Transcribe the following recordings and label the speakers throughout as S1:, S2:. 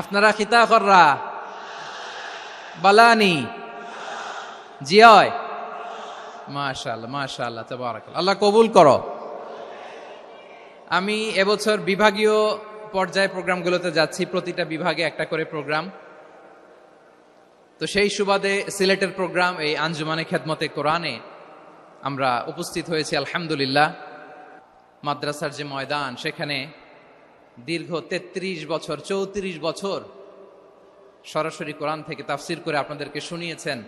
S1: আপনারা খিতা কররা বালানি জিয় মাশাআল্লাহ মাশাআল্লাহ তাবারাকাল্লাহ। আল্লাহ কবুল করো। আমি এবছর বিভাগীয় পর্যায়ে প্রোগ্রামগুলোতে যাচ্ছি, প্রতিটা বিভাগে একটা করে প্রোগ্রাম। তো সেই সুবাদে সিলেটের প্রোগ্রাম এই আঞ্জুমানে খেদমতে কোরআনে আমরা উপস্থিত হয়েছি আলহামদুলিল্লাহ। মাদ্রাসার যে ময়দান, সেখানে দীর্ঘ 33 বছর 34 বছর সরাসরি কোরআন থেকে তাফসির করে আপনাদেরকে শুনিয়েছেন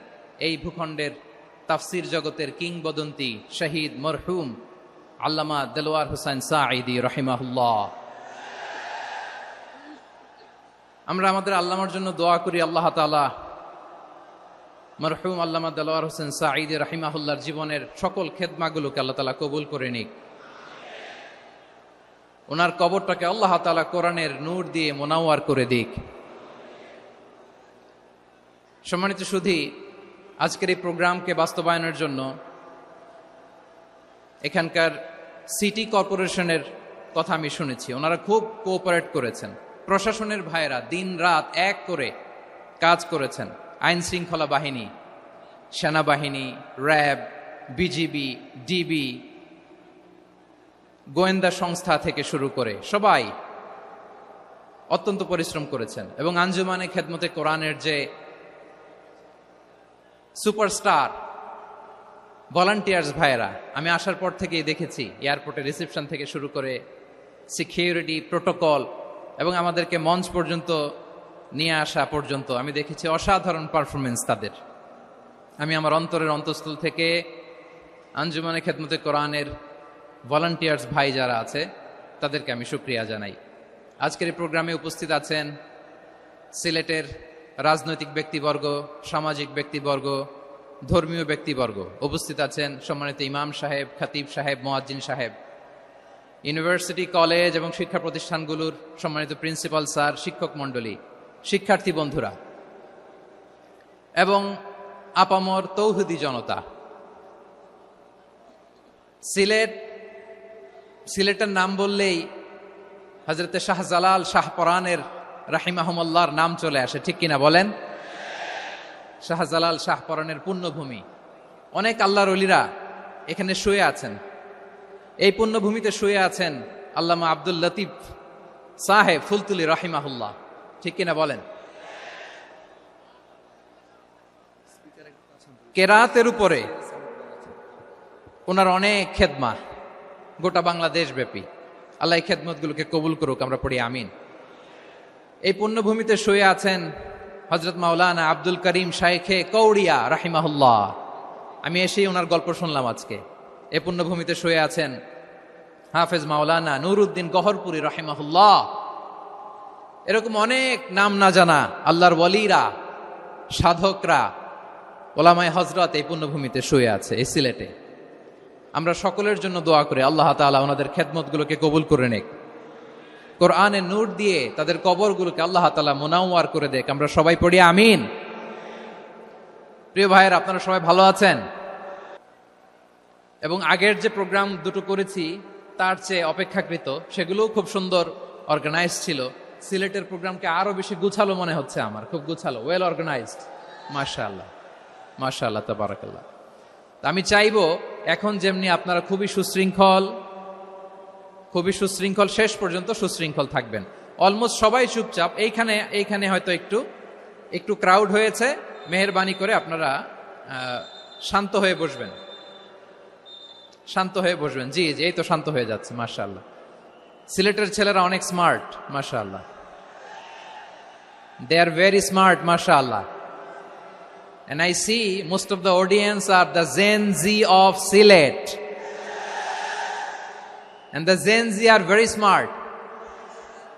S1: এই ভূখণ্ডের তাফসির জগতের কিংবদন্তি শহীদ মরহুম আল্লামা দেলোয়ার হোসেন সাঈদী রাহিমাহুল্লাহ। আমরা আমাদের আল্লামার জন্য দোয়া করি, আল্লাহ তাআলা মরহুম আল্লামা দেলোয়ার হোসেন সাঈদী রাহিমাহুল্লাহর জীবনের সকল খেদমাগুলোকে আল্লাহ তাআলা কবুল করে নিক। ওনার কবরটাকে আল্লাহ তাআলা কোরআনের নূর দিয়ে মোনাওয়ার করে দিক। সম্মানিত সুধী, আজকের এই প্রোগ্রামকে বাস্তবায়নের জন্য এখানকার সিটি কর্পোরেশনের কথা আমি শুনেছি, ওনারা খুব কোঅপারেট করেছেন। প্রশাসনের ভাইয়েরা দিন রাত এক করে কাজ করেছেন। আইন শৃঙ্খলা বাহিনী, সেনাবাহিনী, র্যাব, বিজিবি, ডিবি, গোয়েন্দা সংস্থা থেকে শুরু করে সবাই অত্যন্ত পরিশ্রম করেছেন। এবং আঞ্জুমানে খেদমতে কোরআনের যে সুপারস্টার ভলান্টিয়ার্স ভাইয়েরা, আমি আসার পর থেকেই দেখেছি এয়ারপোর্টে রিসেপশন থেকে শুরু করে সিকিউরিটি প্রোটোকল এবং আমাদেরকে মঞ্চ পর্যন্ত নিয়ে আসা পর্যন্ত আমি দেখেছি অসাধারণ পারফরমেন্স তাদের। আমি আমার অন্তরের অন্তঃস্থল থেকে আঞ্জুমানে খেদমতে কোরআনের ভলান্টিয়ার্স ভাই যারা আছে তাদেরকে আমি শুকরিয়া জানাই। আজকের এই প্রোগ্রামে উপস্থিত আছেন সিলেটের রাজনৈতিক ব্যক্তিবর্গ, সামাজিক ব্যক্তিবর্গ, ধর্মীয় ব্যক্তিবর্গ। উপস্থিত আছেন সম্মানিত ইমাম সাহেব, খতিব সাহেব, মুয়াজ্জিন সাহেব, ইউনিভার্সিটি, কলেজ এবং শিক্ষা প্রতিষ্ঠানগুলোর সম্মানিত প্রিন্সিপাল স্যার, শিক্ষক মণ্ডলী, শিক্ষার্থী বন্ধুরা এবং আপামর তৌহিদি জনতা। সিলেটের নাম বললেই হযরতে শাহজালাল শাহপরানের রাহিমাহুমুল্লাহর নাম চলে আসে, ঠিক কিনা বলেন? শাহজালাল শাহপরানের পুণ্যভূমি। অনেক আল্লাহর ওলিরা এখানে শুয়ে আছেন। এই পুণ্যভূমিতে শুয়ে আছেন আল্লামা আব্দুল লতিফ সাহেব ফুলতুলি রাহিমাহুল্লাহ, ঠিক কিনা বলেন? কেরাতের উপরে ওনার অনেক খেদমা গোটা বাংলাদেশ ব্যাপী। আল্লাহ এই খেদমতগুলোকে কবুল করুক, আমরা পড়ি আমিন। এই পুণ্যভূমিতে শুয়ে আছেন হযরত মাওলানা আব্দুল করিম শাইখে কৌড়িয়া রাহিমাহুল্লাহ। আমি এসেই ওনার গল্প শুনলাম আজকে। এই পুণ্যভূমিতে শুয়ে আছেন হাফেজ মাওলানা নুরউদ্দিন গহরপুরি রাহিমাহুল্লাহ। এরকম অনেক নাম না জানা আল্লাহর ওয়ালিরা, সাধকরা, ওলামায়ে হযরত এই পুণ্যভূমিতে শুয়ে আছে এই সিলেটে। আমরা সকলের জন্য দোয়া করি আল্লাহ তাআলা ওনাদের খেদমতগুলোকে কবুল করে নেক, কোরআনের নূর দিয়ে তাদের কবরগুলোকে আল্লাহ তাআলা মুনাওয়ার করে দেখ। আমরা সবাই পড়ি আমিন। প্রিয় ভাইয়েরা, আপনারা সবাই ভালো আছেন? এবং আগের যে প্রোগ্রাম দুটো করেছি তার চেয়ে অপেক্ষাকৃত সেগুলোও খুব সুন্দর অর্গানাইজ ছিল। সিলেটের প্রোগ্রামকে আরো বেশি গুছালো মনে হচ্ছে আমার, খুব গুছালো, ওয়েল অর্গানাইজড। মাশাআল্লাহ মাশাআল্লাহ তাবারাকাল্লাহ। আমি চাইবো এখন যেমনি আপনারা খুবই সুশৃঙ্খল শেষ পর্যন্ত সুশৃঙ্খল থাকবেন। অলমোস্ট সবাই চুপচাপ, এইখানে হয়তো একটু ক্রাউড হয়েছে, মেহেরবানি করে আপনারা শান্ত হয়ে বসবেন, শান্ত হয়ে বসবেন। জি জি, এই তো শান্ত হয়ে যাচ্ছে। মাশাআল্লাহ, সিলেটের ছেলেরা অনেক স্মার্ট, মাশাআল্লাহ, দে আর ভেরি স্মার্ট, মাশাআল্লাহ। And I see most of the audience are the Gen Z of Sylhet. And the Gen Z are very smart.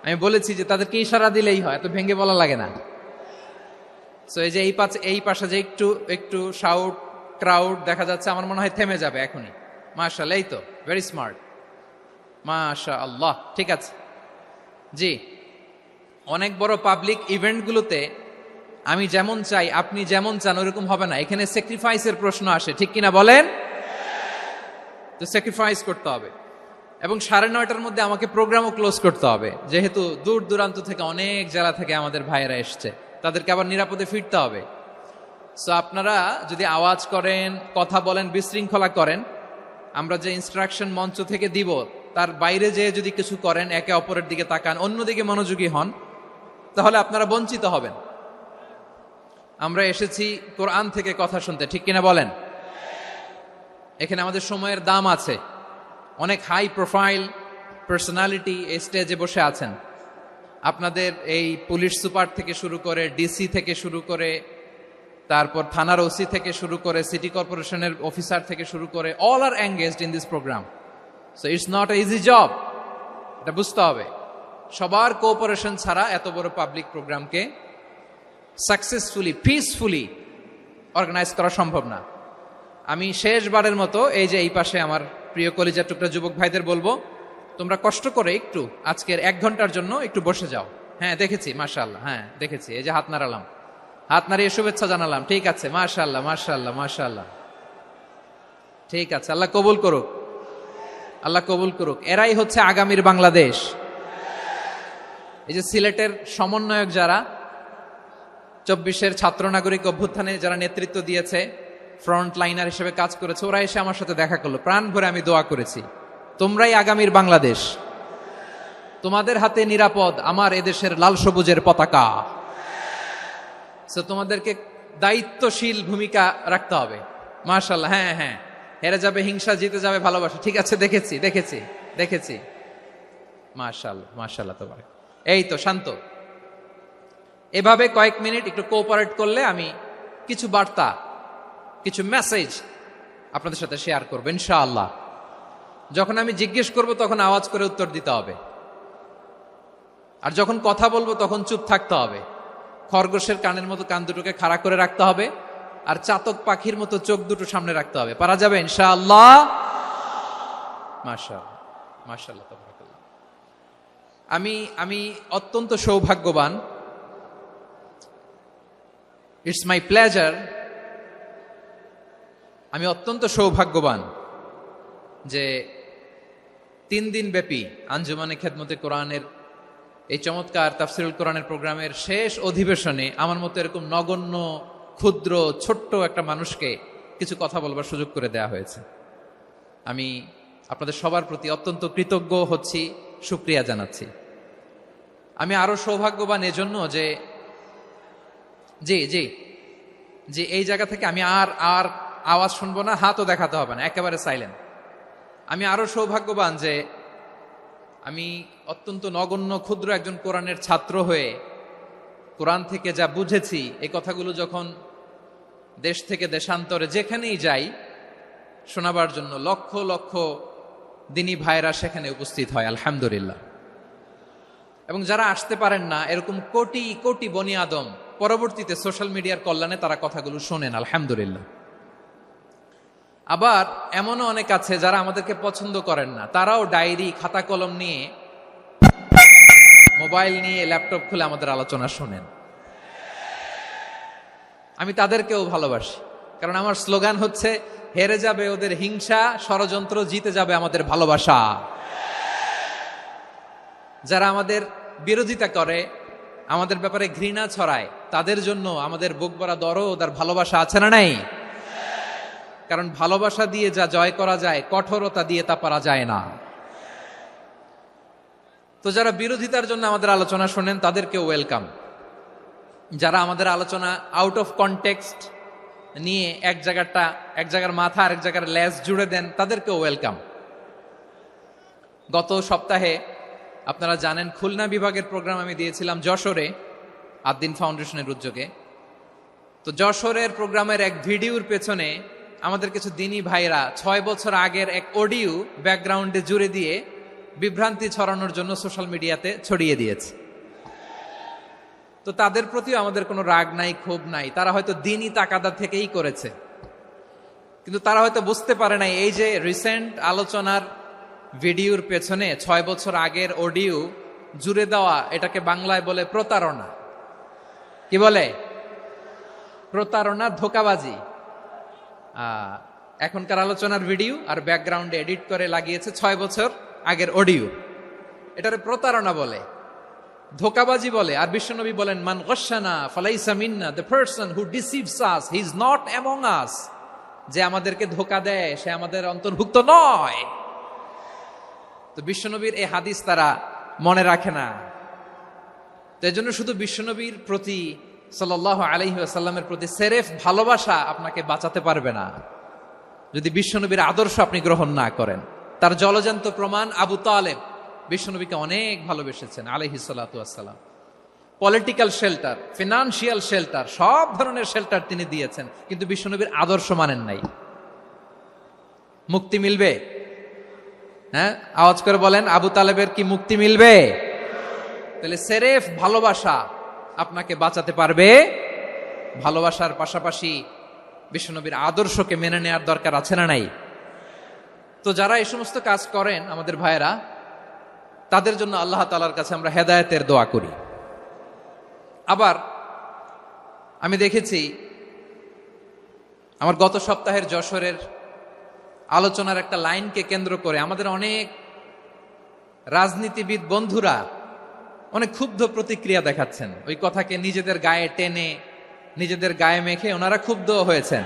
S1: আমি বলেছি যে তাদেরকে ইশারা দিলেই হয়, এত ভেঙে বলা লাগে না। সো এই যে এই পাশে যে একটু শাউট ক্রাউড দেখা যাচ্ছে, আমার মনে হয় থেমে যাবে এখনই। মাশাআল্লাহ, এই তো ভেরি স্মার্ট, মাশাআল্লাহ। ঠিক আছে জি, অনেক বড় পাবলিক ইভেন্টগুলোতে আমি যেমন চাই আপনি যেমন চান ওরকম হবে না, এখানে স্যাক্রিফাইসের প্রশ্ন আসে, ঠিক কিনা বলেন? তো স্যাক্রিফাইস করতে হবে। এবং 9:30টার মধ্যে আমাকে প্রোগ্রামও ক্লোজ করতে হবে, যেহেতু দূর দূরান্ত থেকে অনেক জেলা থেকে আমাদের ভাইয়েরা এসছে, তাদেরকে আবার নিরাপদে ফিরতে হবে। সো আপনারা যদি আওয়াজ করেন, কথা বলেন, বিশৃঙ্খলা করেন, আমরা যে ইনস্ট্রাকশন মঞ্চ থেকে দিব তার বাইরে যেয়ে যদি কিছু করেন, একে অপরের দিকে তাকান, অন্যদিকে মনোযোগী হন, তাহলে আপনারা বঞ্চিত হবেন। আমরা এসেছি কোরআন থেকে কথা শুনতে, ঠিক কিনা বলেন? এখানে আমাদের সময়ের দাম আছে। অনেক হাই প্রোফাইল পার্সোনালিটি এই স্টেজে বসে আছেন। আপনাদের এই পুলিশ সুপার থেকে শুরু করে, ডিসি থেকে শুরু করে, তারপর থানার ওসি থেকে শুরু করে, সিটি কর্পোরেশনের অফিসার থেকে শুরু করে, all are engaged in this programme. So it's not a easy job, এটা বুঝতে হবে। সবার কোঅপারেশন ছাড়া এত বড় পাবলিক প্রোগ্রামকে সাকসেসফুলি, পিসফুলি অর্গানাইজ করা সম্ভব না। আমি শেষবারের মতো এই যে এই পাশে আমার প্রিয় কলিজার টুকরা যুবক ভাইদের বলবো, তোমরা কষ্ট করে একটু আজকের 1 ঘন্টার জন্য একটু বসে যাও। হ্যাঁ দেখেছি, মাশাআল্লাহ, হ্যাঁ দেখেছি, এই যে হাত নাড়ালাম, হাত নাড়িয়ে শুভেচ্ছা জানালাম, ঠিক আছে, মাশাআল্লাহ মাশাআল্লাহ মাশাআল্লাহ, ঠিক আছে, আল্লাহ কবুল করুক, আল্লাহ কবুল করুক। এরাই হচ্ছে আগামীর বাংলাদেশ। এই যে সিলেটের সমন্বয়ক যারা 24-এর ছাত্র নাগরিক অভ্যুত্থানে যারা নেতৃত্ব দিয়েছে, ফ্রন্ট লাইনার হিসেবে কাজ করেছে, ওরা এসে আমার সাথে দেখা করলো, প্রাণ ভরে আমি দোয়া করেছি, তোমরাই আগামীর বাংলাদেশ, তোমাদের হাতে নিরাপদ আমার এদেশের লাল সবুজের পতাকা। তোমাদেরকে দায়িত্বশীল ভূমিকা রাখতে হবে। মাশাআল্লাহ, হ্যাঁ হ্যাঁ, হেরে যাবে হিংসা, জিতে যাবে ভালোবাসা, ঠিক আছে, দেখেছি দেখেছি দেখেছি, মাশাআল্লাহ মাশাআল্লাহ। তোমার এই তো শান্ত, এভাবে কয়েক মিনিট একটু কোঅপারেট করলে আমি কিছু বার্তা, কিছু মেসেজ আপনাদের সাথে শেয়ার করবো ইনশাআল্লাহ। যখন আমি জিজ্ঞেস করব তখন আওয়াজ করে উত্তর দিতে হবে, আর যখন কথা বলবো তখন চুপ থাকতে হবে। খরগোশের কানের মতো কান দুটোকে খাড়া করে রাখতে হবে, আর চাতক পাখির মতো চোখ দুটো সামনে রাখতে হবে। পারা যাবে ইনশাআল্লাহ? মাশাআল্লাহ মাশাআল্লাহ তাবারাকাল্লাহ। আমি অত্যন্ত সৌভাগ্যবান, ইটস মাই প্লেজার, আমি অত্যন্ত সৌভাগ্যবান যে 3 দিন ব্যাপী আঞ্জুমানে খেদমতে কোরআনের এই চমৎকার তাফসিরুল কোরআনের প্রোগ্রামের শেষ অধিবেশনে আমার মতো এরকম নগণ্য, ক্ষুদ্র, ছোট্ট একটা মানুষকে কিছু কথা বলবার সুযোগ করে দেয়া হয়েছে। আমি আপনাদের সবার প্রতি অত্যন্ত কৃতজ্ঞ হচ্ছি, শুকরিয়া জানাচ্ছি। আমি আরো সৌভাগ্যবান এজন্য যে জি জি জি এই জায়গা থেকে আমি আর আওয়াজ শুনবো না, হাতও দেখাতে হবে না, একেবারে সাইলেন্ট। আমি আরো সৌভাগ্যবান যে আমি অত্যন্ত নগণ্য ক্ষুদ্র একজন কোরআনের ছাত্র হয়ে কোরআন থেকে যা বুঝেছি, এই কথাগুলো যখন দেশ থেকে দেশান্তরে যেখানেই যাই শোনাবার জন্য লক্ষ লক্ষ দিনী ভাইরা সেখানে উপস্থিত হয়, আলহামদুলিল্লাহ। এবং যারা আসতে পারেন না, এরকম কোটি কোটি বনি আদম পরবর্তীতে সোশ্যাল মিডিয়ার কল্যাণে তারা কথাগুলো শোনেন, আলহামদুলিল্লাহ। আবার এমনও অনেক আছে যারা আমাদেরকে পছন্দ করেন না, তারাও ডায়েরি, খাতা কলম নিয়ে, মোবাইল নিয়ে, ল্যাপটপ খুলে আমাদের আলোচনা শোনেন। আমি তাদেরকেও ভালোবাসি, কারণ আমার স্লোগান হচ্ছে, হেরে যাবে ওদের হিংসা, ষড়যন্ত্র, জিতে যাবে আমাদের ভালোবাসা। যারা আমাদের বিরোধিতা করে, আমাদের ব্যাপারে ঘৃণা ছড়ায়, তাদের জন্য আমাদের বুক ভরা দরদ আর ভালোবাসা আছে না নাই? কারণ ভালোবাসা দিয়ে যা জয় করা যায়, কঠোরতা দিয়ে তা পারা যায় না। তো যারা বিরোধিতার জন্য আমাদের আলোচনা শোনেন তাদেরকে ওয়েলকাম। যারা আমাদের আলোচনা আউট অফ কনটেক্সট নিয়ে এক জায়গার মাথা আর এক জায়গার লেজ জুড়ে দেন, তাদেরকে ওয়েলকাম। গত সপ্তাহে আপনারা জানেন খুলনা বিভাগের প্রোগ্রাম আমি দিয়েছিলাম যশোরে, আদ্দিন ফাউন্ডেশনের উদ্যোগে। তো যশোরের প্রোগ্রামের এক ভিডিওর পেছনে আমাদের কিছু দিনী ভাইরা 6 বছর আগের এক অডিও ব্যাকগ্রাউন্ডে জুড়ে দিয়ে বিভ্রান্তি ছড়ানোর জন্য সোশ্যাল মিডিয়াতে ছড়িয়ে দিয়েছে। তো তাদের প্রতিও আমাদের কোনো রাগ নাই, ক্ষোভ নাই, তারা হয়তো দিনই তাকাদা থেকেই করেছে, কিন্তু তারা হয়তো বুঝতে পারে নাই এই যে রিসেন্ট আলোচনার ভিডিওর পেছনে 6 বছর আগের অডিও জুড়ে দেওয়া, এটাকে বাংলায় বলে প্রতারণা। কি বলে? প্রতারণা, ধোঁকাবাজি। এখনকার আলোচনার ভিডিও আর ব্যাকগ্রাউন্ডে এডিট করে লাগিয়েছে 6 বছর আগের অডিও, এটারে প্রতারণা বলে, ধোকাবাজি বলে। আর বিশ্বনবী বলেন, মান গশানা ফালাইসা মিন্না, the person who deceives us he is not among us. যে আমাদেরকে ধোকা দেয় সে আমাদের অন্তর্ভুক্ত নয়। তো বিশ্বনবীর এই হাদিস তারা মনে রাখে না। তো এই জন্য শুধু বিশ্বনবীর প্রতি সাল্লাল্লাহু আলাইহি ওয়াসাল্লামের প্রতি সেরেফ ভালোবাসা আপনাকে বাঁচাতে পারবে না যদি বিশ্বনবীর আদর্শ আপনি গ্রহণ না করেন। তার জলজান্ত প্রমাণ, আবু তালেব বিশ্বনবীকে অনেক ভালোবেসেছেন আলাইহিস সালাতু ওয়াসসালাম। পলিটিক্যাল শেল্টার, ফিনান্সিয়াল শেল্টার, সব ধরনের শেল্টার তিনি দিয়েছেন, কিন্তু বিশ্বনবীর আদর্শ মানেন নাই। মুক্তি মিলবে? হ্যাঁ, আওয়াজ করে বলেন, আবু তালেবের কি মুক্তি মিলবে? তাহলে সেরেফ ভালোবাসা আপনাকে বাঁচাতে পারবে। ভালোবাসার পাশাপাশি বিশ্বনবীর আদর্শকে মেনে নেওয়ার দরকার আছে না নাই? তো যারা এই সমস্ত কাজ করেন আমাদের ভাইয়েরা, তাদের জন্য আল্লাহ তাআলার কাছে আমরা হেদায়েতের দোয়া করি। আবার আমি দেখেছি আমার গত সপ্তাহের যশোরের আলোচনার একটা লাইনকে কেন্দ্র করে আমাদের অনেক রাজনীতিবিদ বন্ধুরা অনেক ক্ষুব্ধ প্রতিক্রিয়া দেখাচ্ছেন। ওই কথাকে নিজেদের গায়ে টেনে, নিজেদের গায়ে মেখে ওনারা ক্ষুব্ধ হয়েছেন।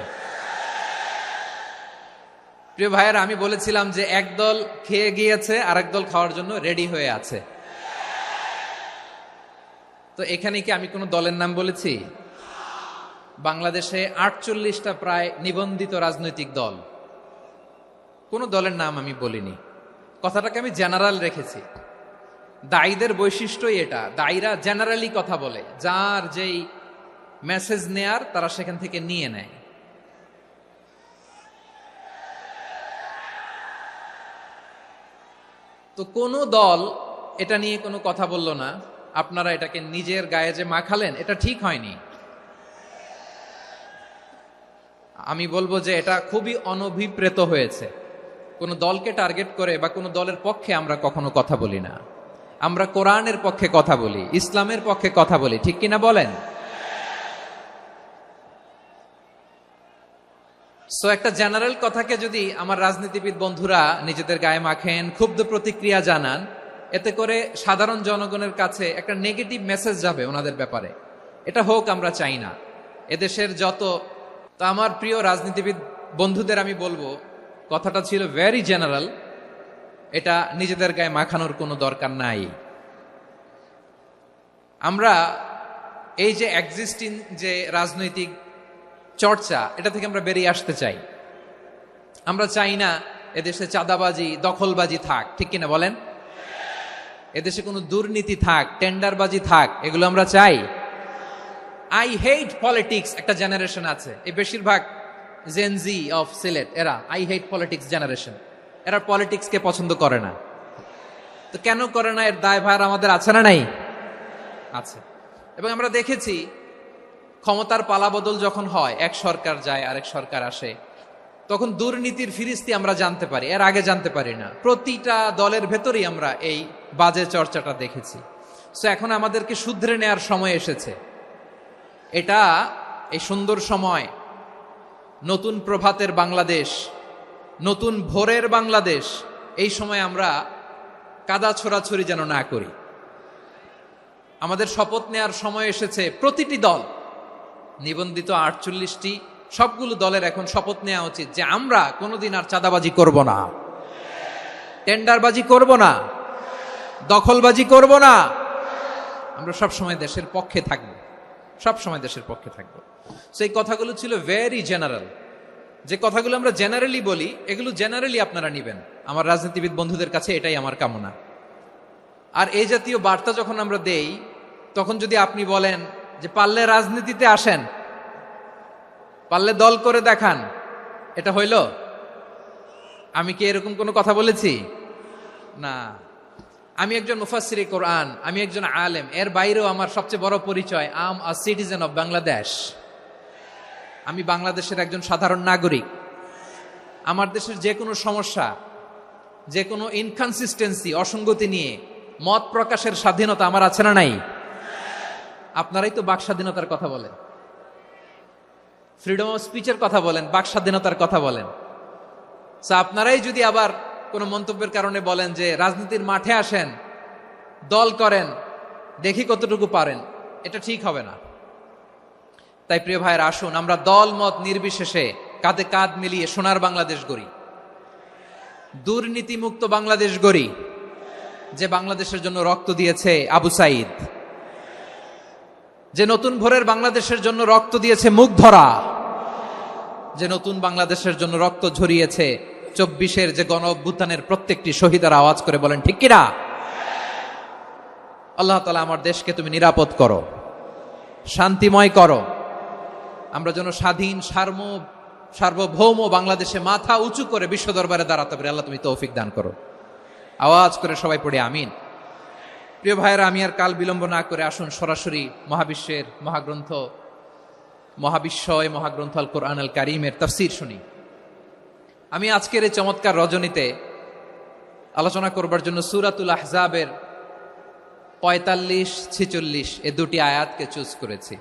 S1: প্রিয় ভাইয়েরা, আমি বলেছিলাম যে একদল খেয়ে গিয়েছে আর একদল খাওয়ার জন্য রেডি হয়ে আছে। তো এখানে কি আমি কোনো দলের নাম বলেছি? বাংলাদেশে 48টা প্রায় নিবন্ধিত রাজনৈতিক দল, কোন দলের নাম আমি বলিনি। কথাটাকে আমি জেনারেল রেখেছি। দায়ীদের বৈশিষ্ট্যই এটা, দায়ীরা জেনারেলি কথা বলে, যার যেই মেসেজ নেয়ার তারা সেখান থেকে নিয়ে নেয়। তো কোন দল এটা নিয়ে কোনো কথা বলল না। আপনারা এটাকে নিজের গায়ে যে মাখালেন, এটা ঠিক হয়নি। আমি বলবো যে এটা খুবই অনভিপ্রেত হয়েছে। কোন দলকে টার্গেট করে বা কোন দলের পক্ষে আমরা কখনো কথা বলি না। আমরা কোরআনের পক্ষে কথা বলি, ইসলামের পক্ষে কথা বলি, ঠিক কিনা বলেন? সো একটা জেনারেল কথাকে যদি আমার রাজনীতিবিদ বন্ধুরা নিজেদের গায়ে মাখেন, ক্ষুব্ধ প্রতিক্রিয়া জানান, এতে করে সাধারণ জনগণের কাছে একটা নেগেটিভ মেসেজ যাবে ওনাদের ব্যাপারে। এটা হোক আমরা চাই না। এদেশের যত, তা আমার প্রিয় রাজনীতিবিদ বন্ধুদের আমি বলবো, কথাটা ছিল ভেরি জেনারেল, এটা নিজেদের গায়ে মাখানোর কোনো দরকার নাই। আমরা এই যে এক্সিস্টিং যে রাজনৈতিক চর্চা, এটা থেকে আমরা বেরিয়ে আসতে চাই। আমরা চাই না এদেশে চাঁদাবাজি, দখলবাজি থাক, ঠিক কিনা বলেন? এদেশে কোনো দুর্নীতি থাক, টেন্ডারবাজি থাক, এগুলো আমরা চাই। আই হেট পলিটিক্স একটা জেনারেশন আছে, এই বেশিরভাগ জেনজি অফ সিলেট, এরা আই হেট পলিটিক্স জেনারেশন। এরা পলিটিক্সকে পছন্দ করে না। তো কেন করে না, এর দায়ভার আমাদের আছে না নাই? আছে। এবং আমরা দেখেছি ক্ষমতার পালাবদল যখন হয়, এক সরকার যায় আরেক সরকার আসে, তখন দুর্নীতির ফিরিস্তি আমরা জানতে পারি, এর আগে জানতে পারি না। প্রতিটা দলের ভেতরেই আমরা এই বাজে চর্চাটা দেখেছি। সো এখন আমাদেরকে শুধরে নেয়ার সময় এসেছে। এটা এই সুন্দর সময়, নতুন প্রভাতের বাংলাদেশ, নতুন ভোরের বাংলাদেশ, এই সময় আমরা কাদা ছোড়াছুরি যেন না করি। আমাদের শপথ নেয়ার সময় এসেছে। প্রতিটি দল, নিবন্ধিত 48টি, সবগুলো দলের এখন শপথ নেওয়া উচিত যে আমরা কোনোদিন আর চাঁদাবাজি করব না, টেন্ডারবাজি করব না, দখলবাজি করব না। আমরা সবসময় দেশের পক্ষে থাকব, সবসময় দেশের পক্ষে থাকব। সেই কথাগুলো ছিল ভেরি জেনারেল। যে কথাগুলো আমরা জেনারেলি বলি, এগুলো জেনারেলি আপনারা নিবেন। আমার রাজনীতিবিদ বন্ধুদের কাছে এটাই আমার কামনা। আর এই জাতীয় বার্তা যখন আমরা দেই, তখন যদি আপনি বলেন যে পারলে রাজনীতিতে আসেন, পারলে দল করে দেখান, এটা হইল? আমি কি এরকম কোনো কথা বলেছি? না। আমি একজন মুফাসসিরে কোরআন, আমি একজন আলেম, এর বাইরেও আমার সবচেয়ে বড় পরিচয়, আম আ সিটিজেন অফ বাংলাদেশ। আমি বাংলাদেশের একজন সাধারণ নাগরিক। আমার দেশের যে কোনো সমস্যা, যে কোনো ইনকনসিস্টেন্সি, অসঙ্গতি নিয়ে মত প্রকাশের স্বাধীনতা আমার আছে না নাই? আপনারাই তো বাক স্বাধীনতার কথা বলেন, ফ্রিডম অফ স্পিচের কথা বলেন, বাক স্বাধীনতার কথা বলেন। আপনারাই যদি আবার কোনো মন্তব্যের কারণে বলেন যে রাজনীতির মাঠে আসেন, দল করেন, দেখি কতটুকু পারেন, এটা ঠিক হবে না। তাই প্রিয় ভাইয়ের, আসুন আমরা দল মত নির্বিশেষে কাঁধে কাঁধ মিলিয়ে সোনার বাংলাদেশ গড়ি, দুর্নীতিমুক্ত বাংলাদেশ গড়ি, যে বাংলাদেশের জন্য রক্ত দিয়েছে আবু সাইদ, যে নতুন ভোরের বাংলাদেশের জন্য রক্ত দিয়েছে মুগ্ধরা, যে নতুন বাংলাদেশের জন্য রক্ত ঝরিয়েছে 24-এর যে গণ অভ্যুত্থানের প্রত্যেকটি শহীদের। আওয়াজ করে বলেন ঠিক কিনা? আল্লাহ তাআলা আমার দেশকে তুমি নিরাপদ করো, শান্তিময় করো, আমরা যেন স্বাধীন সার্বভৌম বাংলাদেশে মাথা উঁচু করে বিশ্ব দরবারে দাঁড়াতে পারি। আল্লাহ তুমি তৌফিক দান করো। আওয়াজ করে সবাই পড়ে আমিন। প্রিয় ভাইয়েরা, আমি আর কাল বিলম্ব না করে আসুন সরাসরি মহাবিশ্বের মহাগ্রন্থ, মহাগ্রন্থ আল কোরআন আল কারীমের তাফসীর শুনি। আমি আজকের এই চমৎকার রজনীতে আলোচনা করবার জন্য সূরাতুল আহজাবের 45-46 এই দুটি আয়াতকে চুজ করেছি।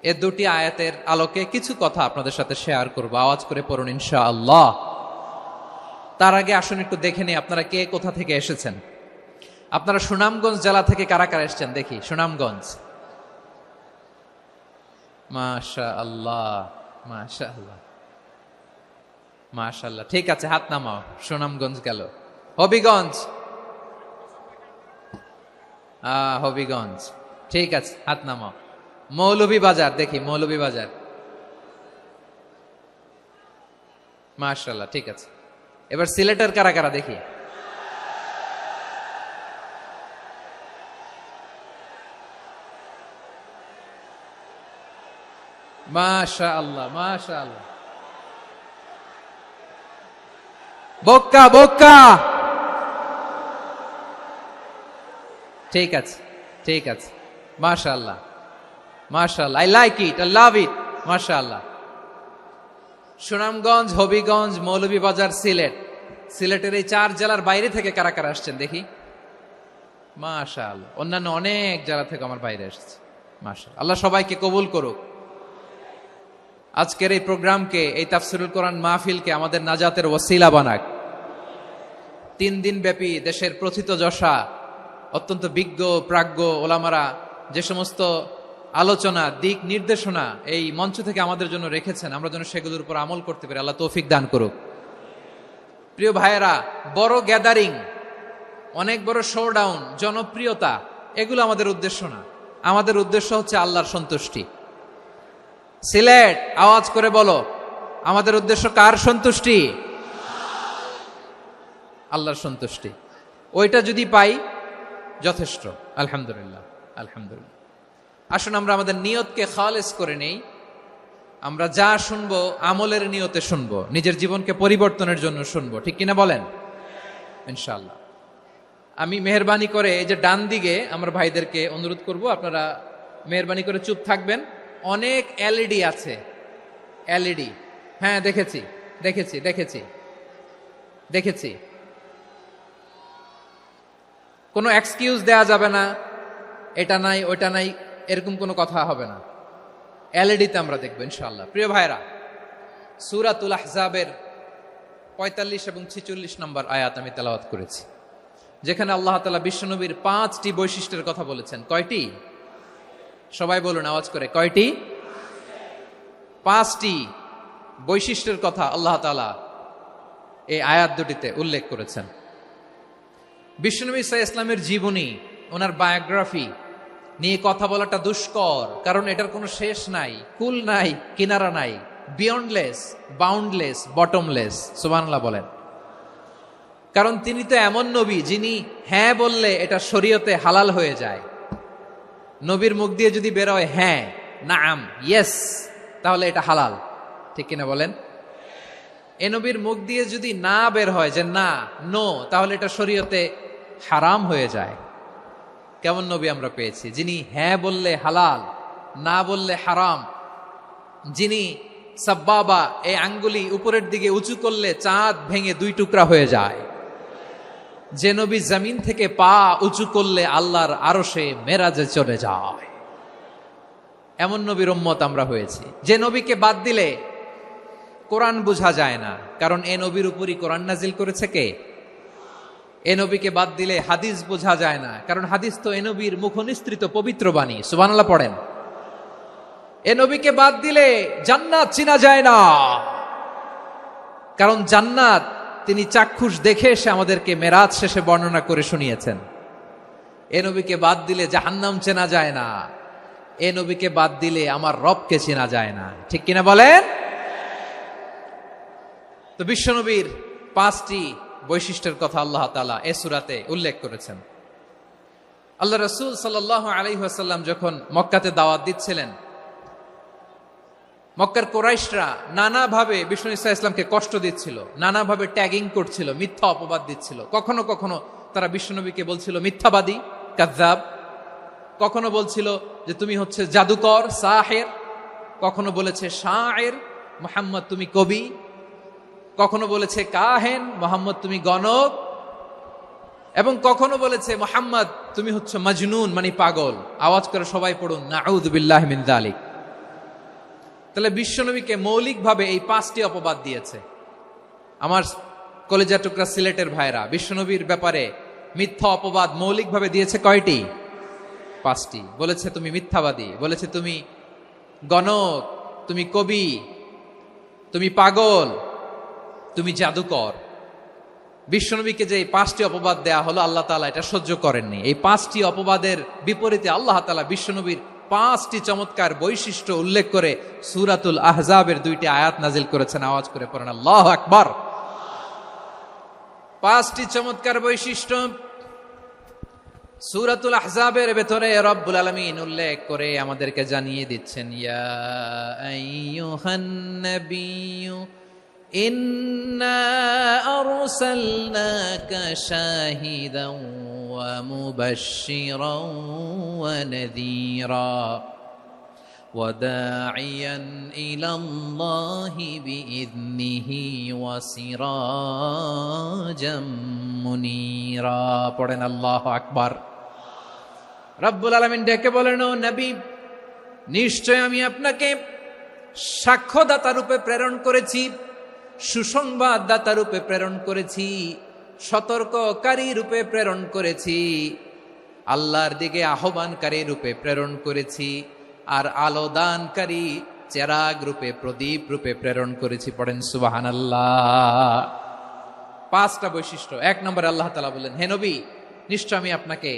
S1: এই দুটি আয়াতের আলোকে কিছু কথা আপনাদের সাথে শেয়ার করব। আওয়াজ করে পড়ুন ইনশাআল্লাহ। তার আগে আসুন একটু দেখে নিই আপনারা কে কোথা থেকে এসেছেন। আপনারা সুনামগঞ্জ জেলা থেকে কারা কারা এসেছেন দেখি। সুনামগঞ্জ, মাশাআল্লাহ মাশাআল্লাহ মাশাআল্লাহ, ঠিক আছে, হাত নামাও। সুনামগঞ্জ গেল। হবিগঞ্জ, হবিগঞ্জ, ঠিক আছে, হাত নামাও। মৌলভীবাজার দেখি, মৌলভীবাজার, মাশাআল্লাহ, ঠিক আছে। এবার সিলেটের কারা কারা দেখি। মাশাআল্লাহ মাশাআল্লাহ, বক্কা বক্কা, ঠিক আছে ঠিক আছে, মাশাআল্লাহ মাশাআল্লাহ, I like it, I love it, মাশাআল্লাহ। সুনামগঞ্জ, হবিগঞ্জ, মৌলভীবাজার, সিলেট। সিলেটের এই 4 জেলার বাইরে থেকে কারা কারা আসছেন দেখি। মাশাআল্লাহ, অন্যান্য অনেক জেলা থেকে আমার বাইরে এসেছে। মাশাআল্লাহ, আল্লাহ সবাইকে কবুল করুক। আজকের এই প্রোগ্রামকে, এই তাফসীরুল কোরআন মাহফিলকে আমাদের নাজাতের ওসিলা বানাক। 3 দিন ব্যাপী দেশের প্রথিতযশা অত্যন্ত বিজ্ঞ প্রাজ্ঞ ওলামারা যে সমস্ত আলোচনা, দিক নির্দেশনা এই মঞ্চ থেকে আমাদের জন্য রেখেছেন, আমরা যেন সেগুলোর উপর আমল করতে পারি। আল্লাহ তৌফিক দান করুক। প্রিয় ভাইয়েরা, বড় গ্যাদারিং, অনেক বড় শোডাউন, জনপ্রিয়তা, এগুলো আমাদের উদ্দেশ্য না। আমাদের উদ্দেশ্য হচ্ছে আল্লাহর সন্তুষ্টি। সিলেট, আওয়াজ করে বলো, আমাদের উদ্দেশ্য কার সন্তুষ্টি? আল্লাহর সন্তুষ্টি। ওইটা যদি পাই যথেষ্ট, আলহামদুলিল্লাহ আলহামদুলিল্লাহ। আসুন আমরা আমাদের নিয়তকে খালেস করে নেই। আমরা যা শুনবো আমলের নিয়তে শুনবো, নিজের জীবনকে পরিবর্তনের জন্য শুনবো, ঠিক কিনা বলেন? ইনশাআল্লাহ। আমি মেহরবানি করে এই যে ডান দিকে আমার ভাইদেরকে অনুরোধ করব, আপনারা মেহরবানি করে চুপ থাকবেন। অনেক এলইডি আছে, এলইডি, হ্যাঁ দেখেছি দেখেছি দেখেছি দেখেছি। কোনো এক্সকিউজ দেয়া যাবে না, এটা নাই ওইটা নাই, এরকম কোনো কথা হবে না। এলইডিতে আমরা দেখবো ইনশাআল্লাহ। প্রিয় ভাইরা, সূরাতুল আহজাবের 45 এবং 46 নম্বর আয়াত আমি তেলাওয়াত করেছি, যেখানে আল্লাহ তাআলা বিশ্বনবীর 5টি বৈশিষ্ট্যের কথা বলেছেন। কয়টি? সবাই বলুন আওয়াজ করে, কয়টি? 5টি বৈশিষ্ট্যের কথা আল্লাহ তাআলা এই আয়াত দুটিতে উল্লেখ করেছেন। বিশ্বনবী সাল্লাল্লাহু আলাইহি ইসলামের জীবনী, ওনার বায়োগ্রাফি নিয়ে কথা বলাটা দুষ্কর, কারণ এটার কোনো শেষ নাই, কুল নাই, কিনারা নাই, বিয়ন্ডলেস, বাউন্ডলেস, বটমলেস। সুবহানাল্লাহ বলেন। কারণ তিনি তো এমন নবী যিনি হ্যাঁ বললে এটা শরীয়তে হালাল হয়ে যায়। নবীর মুখ দিয়ে যদি বের হয় হ্যাঁ, নাম, ইয়েস, তাহলে এটা হালাল, ঠিক কিনা বলেন? এ নবীর মুখ দিয়ে যদি না বের হয় যে না, নো, তাহলে এটা শরীয়তে হারাম হয়ে যায়। কেমন নবী আমরা পেয়েছি, যিনি হ্যাঁ বললে হালাল, না বললে হারাম, যিনি সাব্বাবা, এই আঙ্গুলি উপরের দিকে উঁচু করলে চাঁদ ভেঙে 2 টুকরা হয়ে যায়, যে নবী জমিন থেকে পা উঁচু করলে আল্লাহর আরশে মেরাজে চলে যায়, এমন নবীর উম্মত আমরা হয়েছি। যে নবীকে বাদ দিলে কোরআন বোঝা যায় না, কারণ এ নবীর উপরই কোরআন নাজিল করেছে কে? এ নবীকে বাদ দিলে হাদিস বোঝা যায় না, কারণ হাদিস তো এ নবীর মুখনিসৃত পবিত্র বাণী। সুবহানাল্লাহ পড়েন। এ নবীকে বাদ দিলে জান্নাত চিনা যায় না, কারণ জান্নাত তিনি চাক্ষুষ দেখে এসে আমাদেরকে মেরাজ শেষে বর্ণনা করে শুনিয়েছেন। এ নবীকে বাদ দিলে জাহান্নাম চেনা যায় না, এ নবীকে বাদ দিলে আমার রবকে চেনা যায় না। ঠিক কিনা বলেন? তো বিশ্বনবীর 5টি বৈশিষ্ট্যের কথা আল্লাহ তাআলা এ সূরাতে উল্লেখ করেছেন। আল্লাহ রাসূল সাল্লাল্লাহু আলাইহি ওয়াসাল্লাম যখন মক্কাতে দাওয়াত দিচ্ছিলেন, মক্কার কুরাইশরা নানাভাবে বিষ্ণু ঈসা ইসলামকে কষ্ট দিচ্ছিল, নানাভাবে ট্যাগিং করছিল, মিথ্যা অপবাদ দিচ্ছিল। কখনো কখনো তারা বিশ্বনবীকে বলছিল মিথ্যাবাদী, কাযযাব। কখনো বলছিল যে তুমি হচ্ছে জাদুকর, সাহের। কখনো বলেছে শায়ের, মুহাম্মদ তুমি কবি। কখনো বলেছে কাহেন, মুহাম্মদ তুমি গণক। এবং কখনো বলেছে মুহাম্মদ তুমি হচ্ছে মাজনুন, মানে পাগল। আওয়াজ করে সবাই পড়ুন নাউযু বিল্লাহি মিন যালিক। তাহলে বিশ্বনবীকে মৌলিকভাবে এই 5টি অপবাদ দিয়েছে। আমার কলেজা টুকরা সিলেটের ভাইরা, বিশ্বনবীর ব্যাপারে মিথ্যা অপবাদ মৌলিকভাবে দিয়েছে কয়টি? 5টি। বলেছে তুমি মিথ্যাবাদী, বলেছে তুমি গণক, তুমি কবি, তুমি পাগল, তুমি জাদুকর। বিশ্বনবীকে যে 5টি অপবাদ দেয়া হলো, আল্লাহ তাআলা এটা সহ্য করেননি। এই 5টি অপবাদের বিপরীতে আল্লাহ তাআলা বিশ্বনবীর 5টি চমৎকার বৈশিষ্ট্য উল্লেখ করে সূরাতুল আহজাবের 2টি আয়াত নাজিল করেছেন। আওয়াজ করে পড়েন আল্লাহু আকবার। 5টি চমৎকার বৈশিষ্ট্য সূরাতুল আহজাবের ভেতরে রব্বুল আলামিন উল্লেখ করে আমাদেরকে জানিয়ে দিচ্ছেন, ইয়া আইয়ুহান নাবিয়্যু ইন্না আরসালনাকা শাহিদান ওয়া মুবাশশিরান ওয়া নাযীরা ওয়া দাঈয়ান ইলাল্লাহি বিইذনিহি ওয়া সিরাজাম মুনীরা। পড়েন আল্লাহু আকবার। রব্বুল আলামিন ডেকে বলেন, ও নবী, নিশ্চয় আমি আপনাকে সাক্ষ্যদাতা রূপে প্রেরণ করেছি, সুসংবাদদাতা রূপে প্রেরণ করেছি, সতর্ককারী রূপে প্রেরণ করেছি, আল্লাহর দিকে আহ্বানকারী রূপে প্রেরণ করেছি, আর আলোদানকারী চেরাগ রূপে, প্রদীপ রূপে প্রেরণ করেছি। পড়েন সুবহানাল্লাহ। 5টা বৈশিষ্ট্য। 1 নম্বরে আল্লাহ তাআলা বললেন, হে নবী, নিশ্চয় আমি আপনাকে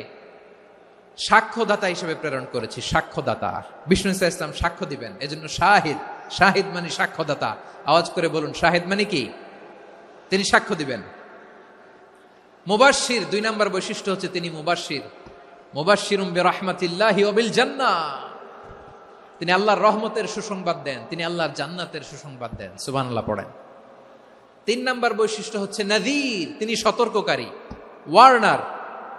S1: সাক্ষ্যদাতা হিসেবে প্রেরণ করেছি। সাক্ষ্যদাতা, বিষ্ণু ঈসা ইসলাম সাক্ষ্য দিবেন, এজন্য শাহিদ। শাহিদ মানে সাক্ষ্যদাতা। আওয়াজ করে বলুন, শাহিদ মানে কি? তিনি সাক্ষ্য দিবেন। মুবাশশির, 2 নম্বর বৈশিষ্ট্য হচ্ছে তিনি মুবাশশির। মুবাশশিরুম বিরাহমাতিল্লাহি ওয়া বিল জান্নাহ। তিনি আল্লাহর রহমতের সুসংবাদ দেন, তিনি আল্লাহর জান্নাতের সুসংবাদ দেন। সুবহানাল্লাহ পড়েন। 3 নম্বর বৈশিষ্ট্য হচ্ছে নাযীর, তিনি সতর্ককারী, ওয়ার্নার।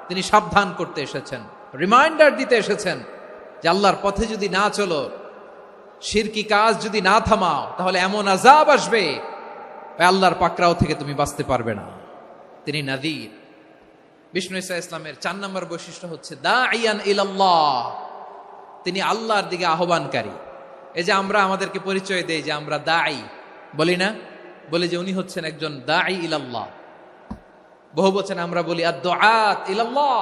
S1: তিনি সাবধান করতে এসেছেন, রিমাইন্ডার দিতে এসেছেন যে আল্লাহর পথে যদি না চলো, শিরকি কাজ যদি না থামাও, তাহলে এমন আযাব আসবে আল্লাহর পাকড়াও থেকে তুমি বাঁচতে পারবে না। তিনি নাযীর। বিষ্ণু ঈসা ইসলামের 4 নম্বর বৈশিষ্ট্য হচ্ছে দাঈয়ান ইলাল্লাহ, তিনি আল্লাহর দিকে আহ্বানকারী। এই যে আমরা আমাদেরকে পরিচয় দেই যে আমরা দাঈ, বলি না? বলি যে উনি হচ্ছেন একজন দাঈ ইলাল্লাহ। বহু বচন আমরা বলি আদ-দুআত ইলাল্লাহ।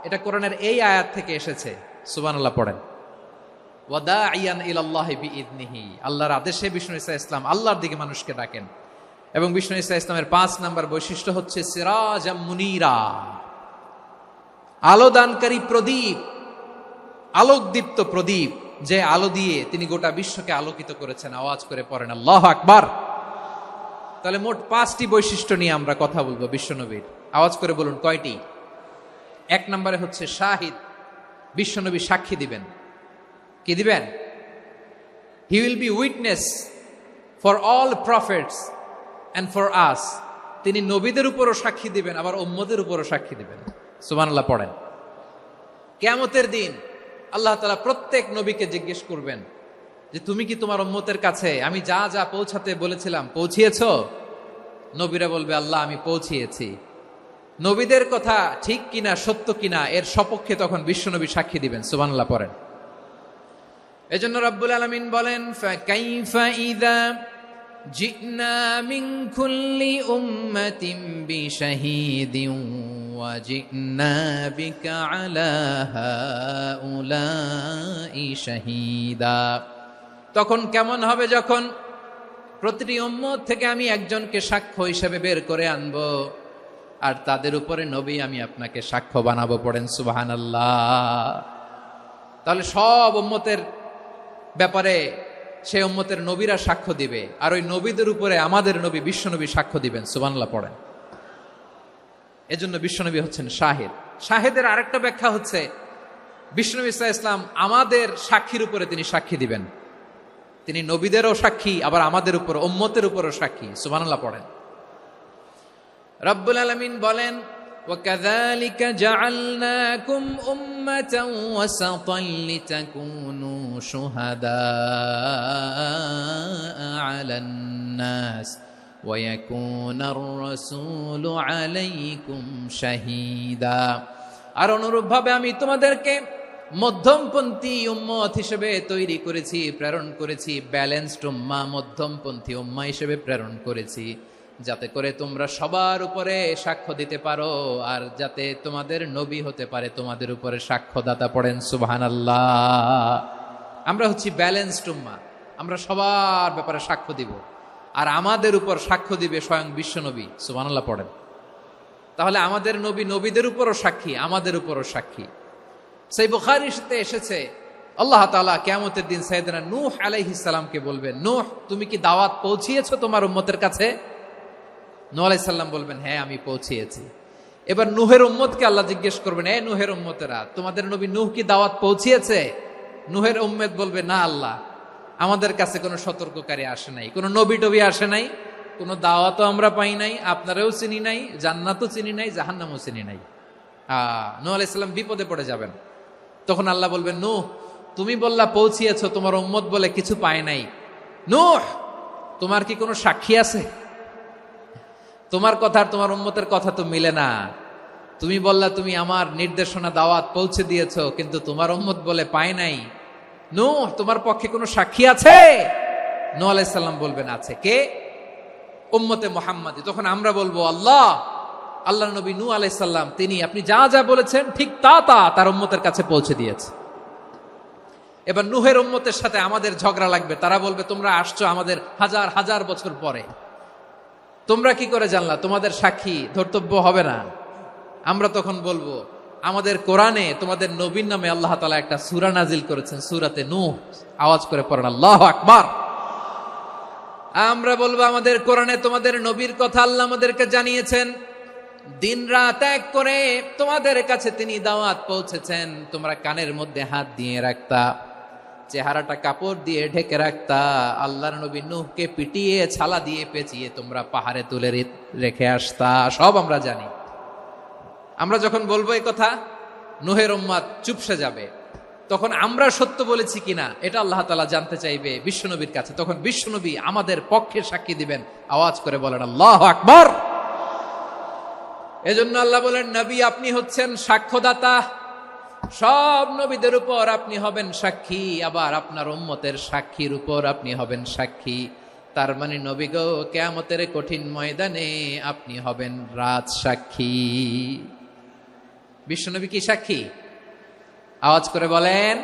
S1: এটা কোরআনের এই আয়াত থেকে এসেছে। সুবহানাল্লাহ পড়েন। ওয়া দাঈয়ান ইলাল্লাহি বিইذনিহি, আল্লাহর আদেশে বিষ্ণু ঈসা ইসলাম আল্লাহর দিকে মানুষকে ডাকেন। এবং বিষ্ণু ঈসা ইসলামের 5 নম্বর বৈশিষ্ট্য হচ্ছে সিরাজাম মুনীরা, আলোদানকারী প্রদীপ, আলোকদীপ্ত প্রদীপ, যে আলো দিয়ে তিনি গোটা বিশ্বকে আলোকিত করেছেন। আওয়াজ করে পড়েন আল্লাহু আকবার। তাহলে মোট 5টি বৈশিষ্ট্য নিয়ে আমরা কথা বলবো বিশ্বনবীর। আওয়াজ করে বলুন কয়টি? 1 নম্বরে হচ্ছে শাহিদ, বিশ্বনবী সাক্ষী দিবেন। কি দিবেন? He will be witness for all prophets and for us. তিনি নবীদের উপরও সাক্ষী দিবেন, আবার উম্মতের উপরও সাক্ষী দিবেন। সুবহানাল্লাহ পড়েন। কিয়ামতের দিন আল্লাহ তাআলা প্রত্যেক নবীকে জিজ্ঞেস করবেন যে তুমি কি তোমার উম্মতের কাছে আমি যা যা পৌঁছাতে বলেছিলাম পৌঁছিয়েছো? নবীরা বলবে আল্লাহ আমি পৌঁছিয়েছি। নবীদের কথা ঠিক কিনা, সত্য কিনা, এর সপক্ষে তখন বিশ্বনবী সাক্ষী দিবেন। সুবহানাল্লাহ পড়েন। এজন্য রব্বুল আলামিন বলেন, ফাকাইফা ইযা জিনা মিন কুল্লি উম্মাতিন বিশাহীদিন وجئنا بك على هؤلاء شهيدا। তখন কেমন হবে যখন প্রতিটি উম্মত থেকে আমি একজনকে সাক্ষ্য হিসেবে বের করে আনবো, আর তাদের উপরে নবী আমি আপনাকে সাক্ষ্য বানাবো। পড়েন সুবহানাল্লাহ। তাহলে সব উম্মতের ব্যাপারে সেই উম্মতের নবীরা সাক্ষ্য দিবে, আর ওই নবীদের উপরে আমাদের নবী বিশ্বনবী সাক্ষ্য দিবেন। সুবহানাল্লাহ পড়েন। এজন্য বিশ্বনবী হচ্ছেন শাহিদ। শাহিদের আরেকটা ব্যাখ্যা হচ্ছে বিশ্বনবী সাল্লাল্লাহু আলাইহি ওয়াসাল্লাম আমাদের সাক্ষীর উপরে তিনি সাক্ষী দিবেন। তিনি নবীদেরও সাক্ষী, আবার আমাদের উপর উম্মতের উপরও সাক্ষী। সুবহানাল্লাহ পড়েন। রব্বুল আলামিন বলেন, وَكَذَلِكَ جَعَلْنَاكُمْ أُمَّةً وَسَطًا لِتَكُونُوا شُهَدَاءَ عَلَى النَّاسِ وَيَكُونَ الرَّسُولُ عَلَيْكُمْ شَهِيدًا। আর অনুরূপভাবে আমি তোমাদেরকে মধ্যমপন্থী উম্মত হিসেবে তৈরি করেছি, প্রেরণ করেছি। ব্যালেন্সড উম্মাহ, মধ্যমপন্থী উম্মাহ হিসেবে প্রেরণ করেছি, যাতে করে তোমরা সবার উপরে সাক্ষ্য দিতে পারো, আর যাতে তোমাদের নবী হতে পারে তোমাদের উপরে সাক্ষ্যদাতা। পড়েন সুবহানাল্লাহ। আমরা হচ্ছি ব্যালেন্সড উম্মাহ, আমরা সবার ব্যাপারে সাক্ষ্য দিব, আর আমাদের উপর সাক্ষ্য দিবে স্বয়ং বিশ্বনবী। সুবহানাল্লাহ পড়েন। তাহলে আমাদের নবী নবীদের উপরও সাক্ষী, আমাদের উপরও সাক্ষী। সেই বুখারীতে এসেছে আল্লাহ তাআলা কিয়ামতের দিন সাইয়েদনা নূহ আলাইহিস সালামকে বলবেন, নূহ তুমি কি দাওয়াত পৌঁছিয়েছো তোমার উম্মতের কাছে? নূহ আলাইহিস সালাম বলবেন, হ্যাঁ আমি পৌঁছিয়েছি। এবার নূহের উম্মতকে আল্লাহ জিজ্ঞেস করবেন, এ নূহের উম্মতেরা, তোমাদের নবী নূহ কি দাওয়াত পৌঁছিয়েছে? নূহের উম্মত বলবে, না আল্লাহ, আমাদের কাছে কোনো সতর্ককারী আসে নাই, কোনো নবী টবি আসে নাই, কোনো দাওয়াতও আমরা পাই নাই, আপনারাও চিনি নাই, জান্নাতও চিনি নাই, জাহান্নামও চিনি নাই। নূহ আলাইহিস সালাম বিপদে পড়ে যাবেন। তখন আল্লাহ বলবেন, নূহ তুমি বললা পৌঁছিয়েছো, তোমার উম্মত বলে কিছু পায় নাই। নূহ তোমার কি কোনো সাক্ষী আছে? তোমার কথা আর তোমার উম্মতের কথা তো মিলে না। তুমি বললা তুমি আমার নির্দেশনা দাওয়াত পৌঁছে দিয়েছো, কিন্তু তোমার উম্মত বলে পায় নাই। নূহ তোমার পক্ষে কোনো সাক্ষী আছে? নূহ আলাইহিস সালাম বলবেন, আছে। কে? উম্মতে মুহাম্মাদী। তখন আমরা বলবো, আল্লাহ নবী নূহ আলাইহিস সালাম তিনি আপনি যা যা বলেছেন ঠিক তা তার উম্মতের কাছে পৌঁছে দিয়েছে। এবার নূহের উম্মতের সাথে আমাদের ঝগড়া লাগবে। তারা বলবে, তোমরা আসছো আমাদের হাজার হাজার বছর পরে, তোমরা কি করে জানলা? তোমাদের সাক্ষী ধর্তব্য হবে না। আমরা তখন বলবো, আমাদের কোরআনে তোমাদের নবীর নামে আল্লাহ তাআলা একটা সূরা নাজিল করেছেন, সূরাতে নূহ। আওয়াজ করে পড়েন আল্লাহু আকবার। আমরা বলবো, আমাদের কোরআনে তোমাদের নবীর কথা আল্লাহ আমাদেরকে জানিয়েছেন, দিন রাত এক করে তোমাদের কাছে তিনি দাওয়াত পৌঁছেছেন। তোমরা কানের মধ্যে হাত দিয়ে রাখতা, চেহারাটা কাপড় দিয়ে ঢেকে রাখতা, আল্লাহর নবী নূহকে পিটিয়ে ছালা দিয়ে পেঁচিয়ে তোমরা পাহাড়ে তুলে রেখে আসতা। সব আমরা জানি। আমরা যখন বলবো এই কথা, নূহের উম্মত চুপসে যাবে। তখন আমরা সত্য বলেছি কিনা এটা আল্লাহ তাআলা জানতে চাইবে বিশ্বনবীর কাছে। তখন বিশ্বনবী আমাদের পক্ষে সাক্ষী দিবেন। আওয়াজ করে বলেন আল্লাহু আকবার। এজন্য আল্লাহ বলেন, নবী আপনি হচ্ছেন সাক্ষ্যদাতা, সব নবীদের উপর আপনি হবেন সাক্ষী, আবার আপনার উম্মতের সাক্ষীর উপর আপনি হবেন সাক্ষী। তার মানে নবী গো, কিয়ামতের কঠিন ময়দানে আপনি হবেন রাজ সাক্ষী। বিশ্বনবী কি সাক্ষী? আওয়াজ করে বলেন,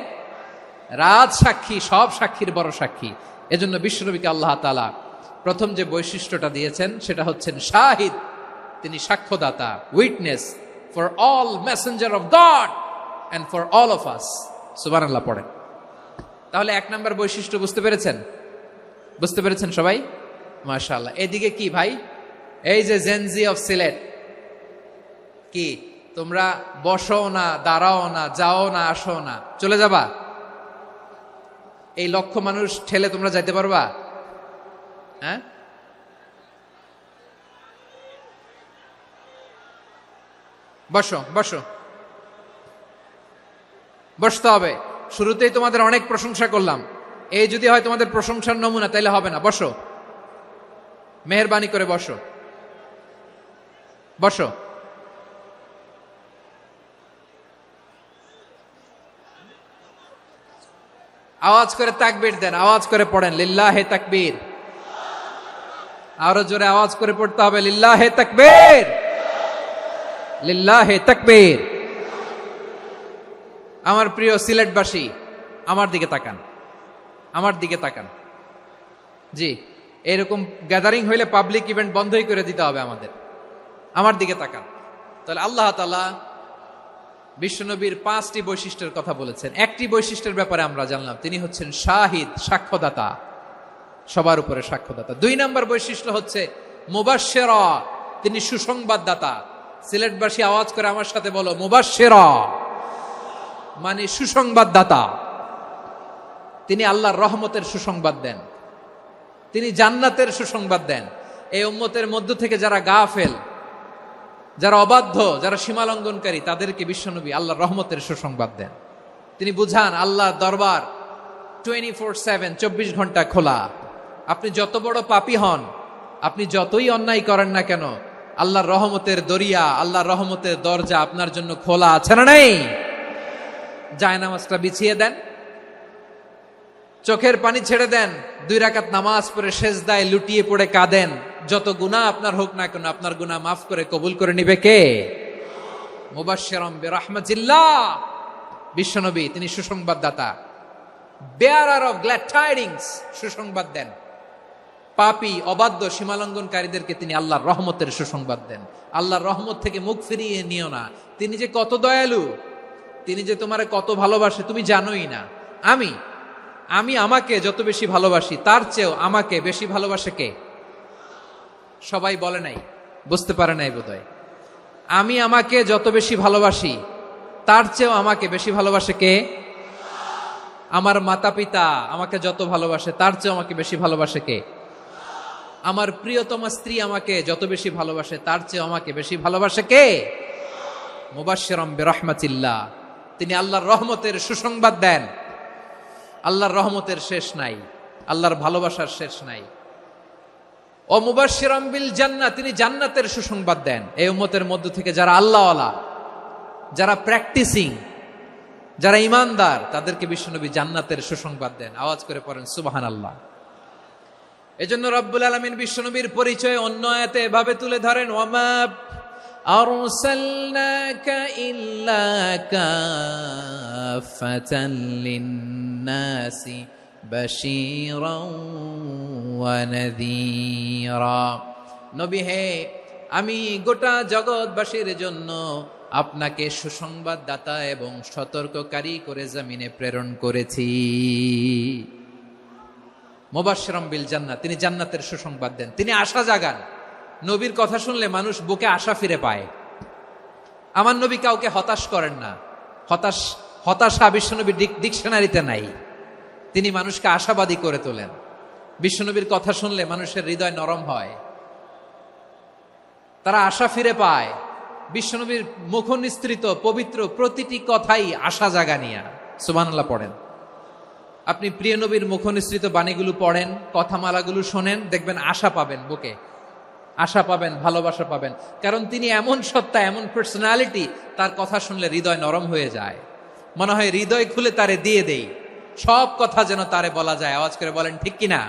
S1: রাজ সাক্ষী, সব সাক্ষীর বড় সাক্ষী। এজন্য বিশ্বনবীকে আল্লাহ তাআলা প্রথম যে বৈশিষ্ট্যটা দিয়েছেন সেটা হচ্ছেন শাহিদ। তিনি সাক্ষ্যদাতা, witness for all messenger of God and for all of us। সুবহানাল্লাহ পড়েন। তাহলে এক নাম্বার বৈশিষ্ট্য বুঝতে পেরেছেন? বুঝতে পেরেছেন সবাই? মাশাআল্লাহ। এদিকে কি ভাই, এই যে জেনজি অফ সিলেট, কি তোমরা বসো না, দাঁড়াও না, যাও না, আসো না, চলে যাবা? এই লক্ষ মানুষ ঠেলে তোমরা যাইতে পারবা? হ্যাঁ, বসো বসো, বসতে হবে। শুরুতেই তোমাদের অনেক প্রশংসা করলাম, এই যদি হয় তোমাদের প্রশংসার নমুনা, তাইলে হবে না। বসো, মেহেরবানি করে বসো, বসো। আওয়াজ করে তাকবীর দেন, আওয়াজ করে পড়েন লিল্লাহে তাকবীর। আরো জোরে আওয়াজ করে পড়তে হবে লিল্লাহে তাকবীর। লিল্লাহে তাকবীর। আমার প্রিয় সিলেটবাসী, আমার দিকে তাকান, আমার দিকে তাকান। জি, এরকম গ্যাদারিং হইলে পাবলিক ইভেন্ট বন্ধই করে দিতে হবে আমাদের। আমার দিকে তাকান। তাহলে আল্লাহ তাআলা বিশ্বনবীর 5টি বৈশিষ্ট্যের কথা বলেছেন। একটি বৈশিষ্ট্যের ব্যাপারে আমরা জানলাম, তিনি হচ্ছেন শাহিদ, সাক্ষ্যদাতা, সবার উপরে সাক্ষ্যদাতা। 2 নম্বর বৈশিষ্ট্য হচ্ছে মুবাশশিরা, তিনি সুসংবাদদাতা। সিলেটবাসী আওয়াজ করে আমার সাথে বলো, মুবাশশিরা মানে সুসংবাদদাতা। তিনি আল্লাহর রহমতের সুসংবাদ দেন, তিনি জান্নাতের সুসংবাদ দেন। এই উম্মতের মধ্য থেকে যারা গাফেল, যারা অবাধ্য, যারা সীমালঙ্ঘনকারী, তাদেরকে বিশ্বনবী আল্লাহর রহমতের সুসংবাদ দেন। তিনি বুঝান আল্লাহর দরবার 24/7, 24 ঘন্টা খোলা। আপনি যত বড় পাপী হন, আপনি যতই অন্যায় করেন না কেন, আল্লাহর রহমতের দরিয়া, আল্লাহর রহমতের দরজা আপনার জন্য খোলা আছে না নেই? জায়নামাজটা বিছিয়ে দেন, চোখের পানি ছেড়ে দেন, 2 রাকাত নামাজ পড়ে সেজদায় লুটিয়ে পড়ে কাঁদেন। যত গুনাহ আপনার হোক না কেন, আপনার গুনাহ মাফ করে কবুল করে নিবে কে? মুবাশশিরাম বিরাহমাতিল্লাহ। বিশ্বনবী তিনি সুসংবাদদাতা, বেয়ারার অফ গ্ল্যাড টাইডিংস, সুসংবাদ দেন। পাপী, অবাধ্য, সীমালঙ্ঘনকারীদেরকে তিনি আল্লাহর রহমতের সুসংবাদ দেন। আল্লাহর রহমত থেকে মুখ ফিরিয়ে নিও না। তিনি যে কত দয়ালু, তিনি যে তোমারে কত ভালোবাসে তুমি জানোই না। আমি আমাকে যত বেশি ভালোবাসি, তার চেয়েও আমাকে বেশি ভালোবাসে কে? সবাই বলে নাই, বুঝতে পারে নাই বোধহয়। আমি আমাকে যত বেশি ভালোবাসি, তার চেয়েও আমাকে বেশি ভালোবাসে কে? আমার মাতা পিতা আমাকে যত ভালোবাসে, তার চেয়েও আমাকে বেশি ভালোবাসে কে? আমার প্রিয়তমা স্ত্রী আমাকে যত বেশি ভালোবাসে, তার চেয়েও আমাকে বেশি ভালোবাসে কে? মুবাশশিরাম বিরাহমাতিল্লাহ, তিনি আল্লাহর রহমতের সুসংবাদ দেন। আল্লাহর রহমতের শেষ নাই, আল্লাহর ভালোবাসার শেষ নাই। ও মুবাশশিরাম বিল জান্নাহ, তিনি জান্নাতের সুসংবাদ দেন। এই উম্মতের মধ্য থেকে যারা আল্লাহওয়ালা, যারা প্র্যাকটিসিং, যারা ইমানদার, তাদেরকে বিশ্বনবী জান্নাতের সুসংবাদ দেন। আওয়াজ করে পড়েন সুবহানাল্লাহ। এজন্য রব্বুল আলামিন বিশ্বনবীর পরিচয় অন্য আয়াতে এভাবে তুলে ধরেন, ওয়ামা আরসালনাকা ইল্লা কাফাতান লিন-নাসি বাশীরাও ওয়া নাযীরা। নবী হে, আমি গোটা জগৎবাসীর জন্য আপনাকে সুসংবাদদাতা এবং সতর্ককারী করে জমিনে প্রেরণ করেছি। মুবাশশিরাম বিল জান্নাহ, তিনি জান্নাতের সুসংবাদ দেন, তিনি আশা জাগান। নবীর কথা শুনলে মানুষ বুকে আশা ফিরে পায়। আমার নবী কাউকে হতাশ করেন না। হতাশা বিশ্বনবীর ডিকশনারিতে নাই। তিনি মানুষকে আশাবাদী করে তোলেন। বিশ্বনবীর কথা শুনলে মানুষের হৃদয় নরম হয়, তারা আশা ফিরে পায়। বিশ্বনবীর মুখ নিঃসৃত পবিত্র প্রতিটি কথাই আশা জাগানিয়া। সুবহানাল্লাহ পড়েন। আপনি প্রিয় নবীর মুখ নিঃসৃত বাণীগুলো পড়েন, কথামালাগুলো শোনেন, দেখবেন আশা পাবেন, বুকে আশা পাবেন, ভালোবাসা পাবেন। কারণ তিনি এমন সত্তা, এমন পার্সোনালিটি, তার কথা শুনলে হৃদয় নরম হয়ে যায়। মনে হয় হৃদয় খুলে তারে দিয়ে দেই, সব কথা যেন তারে বলা যায়। আওয়াজ করে বলেন ঠিক কিনা?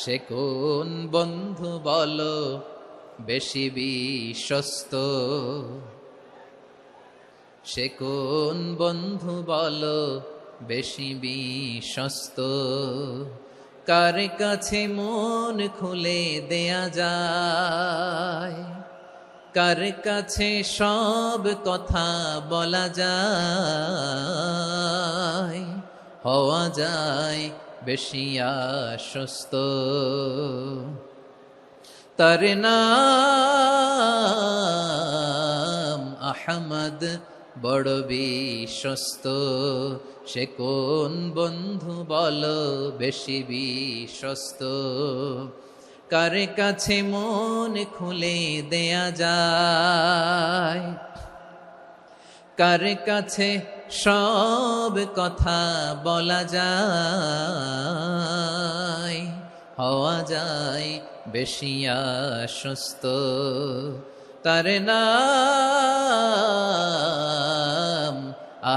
S1: সে কোন বন্ধু বলো বেশি বিশ্বস্ত, সে কোন বন্ধু বলো বেশি বিশ্বস্ত, কার কাছে মন খুলে দেয়া যায়, কার কাছে সব কথা বলা যায়, হওয়া যায় বেশি আশ্বস্ত। তার নাম আহমদ, বড় বিশ্বস্ত। সে কোন বন্ধু বলো বেশি বিশ্বস্ত, কার কাছে মন খুলে দেয়া যায়, কার কাছে সব কথা বলা যায়, হওয়া যায় বেশি আশ্বস্ত। তার নাম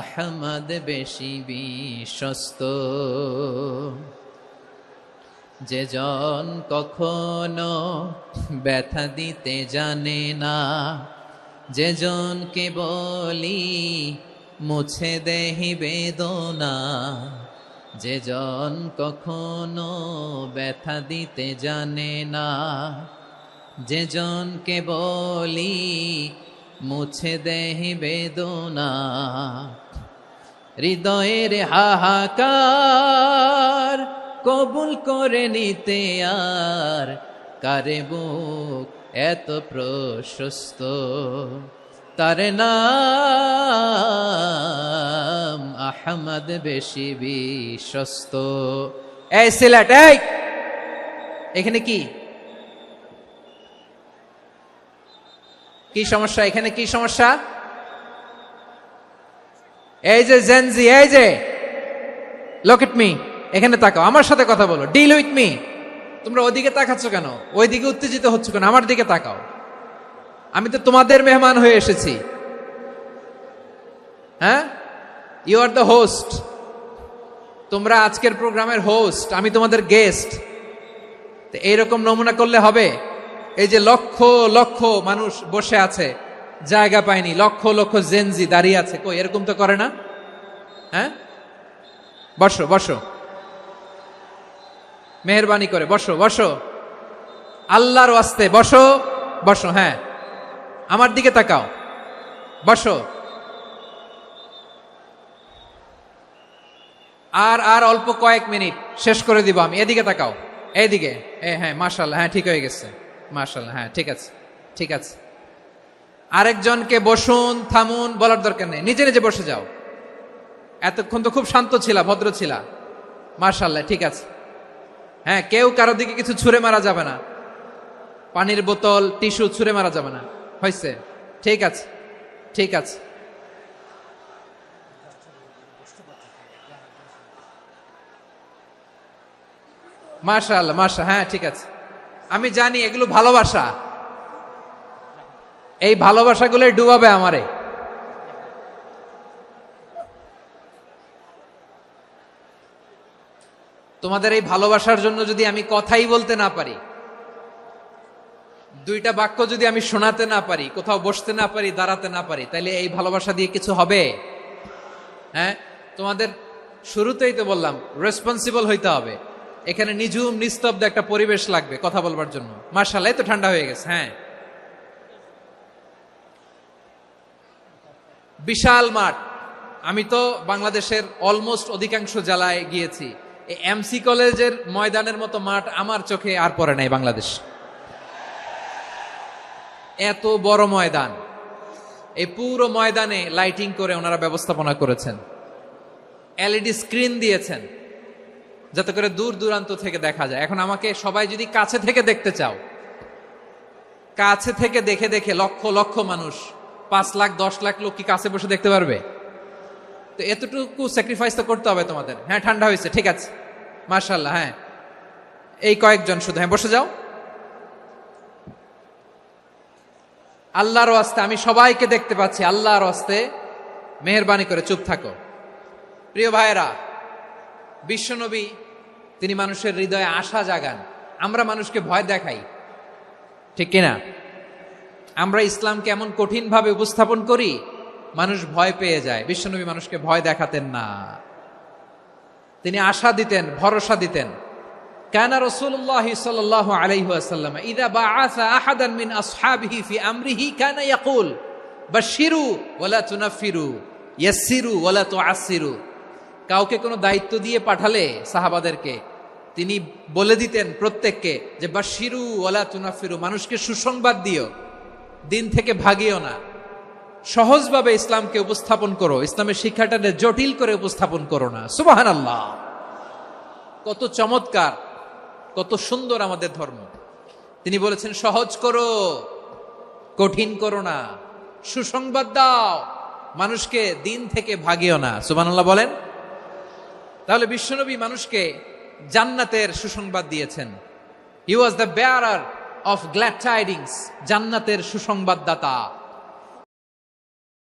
S1: আহমদ, বেশি বিশ্বস্ত। যে জন কখনো ব্যথা দিতে জানে না, যে জনকে বলি মুছে দেহি বেদনা, যে জন কখনো ব্যথা দিতে জানে না, যে জনকে বলি মুছে দেহি বেদনা, হৃদয়ের হাহাকার কবুল করে নিতে আর কারে বুক এত প্রশস্ত, তার নাম আহমদ বেশি বিশ্বস্ত। এই সিলেট, এই এখানে কি কি সমস্যা? এখানে কি সমস্যা? এই যে জেনজি, এই যে লুক এট মি, এখানে তাকাও, আমার সাথে কথা বলো, ডিল উইথ মি। তোমরা ওইদিকে তাকাচ্ছ কেন? ওইদিকে উত্তেজিত হচ্ছ কেন? আমার দিকে তাকাও, আমি তো তোমাদের মেহমান হয়ে এসেছি। হ্যাঁ, ইউ আর দ্য হোস্ট, তোমরা আজকের প্রোগ্রামের হোস্ট, আমি তোমাদের গেস্ট। তো এইরকম নমুনা করলে হবে? এই যে লক্ষ লক্ষ মানুষ বসে আছে, জায়গা পায়নি, লক্ষ লক্ষ জেনজি দাঁড়িয়ে আছে, কই এরকম তো করে না? হ্যাঁ, বসো বসো, মেহরবানি করে বসো বসো, আল্লাহর ওয়াস্তে বসো বসো। হ্যাঁ, আমার দিকে তাকাও, বসো। আর অল্প কয়েক মিনিট, শেষ করে দিব আমি। এদিকে তাকাও, এইদিকে। হ্যাঁ, মাশাআল্লাহ, হ্যাঁ ঠিক হয়ে গেছে, মাশাআল্লাহ, হ্যাঁ ঠিক আছে ঠিক আছে। আরেকজনকে বসুন থামুন বলার দরকার নেই, নিজে নিজে বসে যাও। এতক্ষণ তো খুব শান্ত ছিলা, ভদ্র ছিলা, মাশাআল্লাহ, ঠিক আছে। হ্যাঁ, কেউ কারো দিকে কিছু ছুঁড়ে মারা যাবে না, পানির বোতল টিস্যু ছুঁড়ে মারা যাবে না, হয়েছে? ঠিক আছে ঠিক আছে। মাশাআল্লাহ মাশা, হ্যাঁ ঠিক আছে। আমি জানি এগুলো ভালোবাসা, এই ভালোবাসাগুলোই ডুবাবে আমারে। তোমাদের এই ভালোবাসার জন্য যদি আমি কথাই বলতে না পারি, দুইটা বাক্য যদি আমি শোনাতে না পারি, কোথাও বসতে না পারি, দাঁড়াতে না পারি, তাহলে এই ভালোবাসা দিয়ে কিছু হবে? হ্যাঁ, তোমাদের শুরুতেই তো বললাম রেসপন্সিবল হইতে হবে। এখানে নিঝুম নিস্তব্ধ একটা পরিবেশ লাগবে কথা বলবার জন্য। মাশাআল্লাহ, তো ঠান্ডা হয়ে গেছে। হ্যাঁ, বিশাল মাঠ। আমি তো বাংলাদেশের অলমোস্ট অধিকাংশ জেলায় গিয়েছি, এই এমসি কলেজের ময়দানের মতো মাঠ আমার চোখে আর পড়ে নাই বাংলাদেশ। এত বড় ময়দান, এই পুরো ময়দানে লাইটিং করে ওনারা ব্যবস্থাপনা করেছেন, এলইডি স্ক্রিন দিয়েছেন যাতে করে দূর দূরান্ত থেকে দেখা যায়। এখন আমাকে সবাই যদি কাছে থেকে দেখতে চাও, কাছে থেকে দেখে দেখে লক্ষ লক্ষ মানুষ, 5 লাখ 10 লাখ লোক কি কাছে বসে দেখতে পারবে? তো এতটুকু স্যাক্রিফাইস তো করতে হবে তোমাদের। হ্যাঁ, ঠান্ডা হয়েছে, ঠিক আছে, মাশাআল্লাহ। হ্যাঁ, এই কয়েকজন শুধু, হ্যাঁ বসে যাও। আল্লাহর ওয়াস্তে আমি সবাইকে দেখতে পাচ্ছি, আল্লাহর ওয়াস্তে মেহেরবানি করে চুপ থাকো। প্রিয় ভাইয়েরা, বিশ্বনবী তিনি মানুষের হৃদয়ে আশা জাগান, আমরা মানুষকে ভয় দেখাই, ঠিক কিনা? আমরা ইসলামকে এমন কঠিন ভাবে উপস্থাপন করি, মানুষ ভয় পেয়ে যায়। বিশ্বনবী মানুষকে ভয় দেখাতেন না, তিনি আশা দিতেন, ভরসা দিতেন। কানা রাসূলুল্লাহ সাল্লাল্লাহু আলাইহি ওয়াসাল্লাম ইযা বাআসা আহাদান মিন আসহাবিহি ফি আমরিহি কানা ইয়াকুল বাশশিরু ওয়ালা তুনাফিরু ইয়াসসিরু ওয়ালা তুআসসিরু। কাউকে কোনো দায়িত্ব দিয়ে পাঠালে সাহাবাদেরকে তিনি বলে দিতেন প্রত্যেককে যে বাশশিরু ওয়ালা তুনাফিরু, মানুষকে সুসংবাদ দিও, দিন থেকে ভাগিও না, সহজভাবে ইসলামকে উপস্থাপন করো, ইসলামের শিক্ষাটাকে জটিল করে উপস্থাপন করো না। সুবহানাল্লাহ, কত চমৎকার, কত সুন্দর আমাদের ধর্ম। তিনি বলেছেন সহজ করো, কঠিন করো না, সুসংবাদ দাও, মানুষকে দিন থেকে ভাগিও না। সুবহানাল্লাহ বলেন। তাহলে বিশ্বনবী মানুষকে জান্নাতের সুসংবাদ দিয়েছেন। He was the bearer of glad tidings, জান্নাতের সুসংবাদদাতা।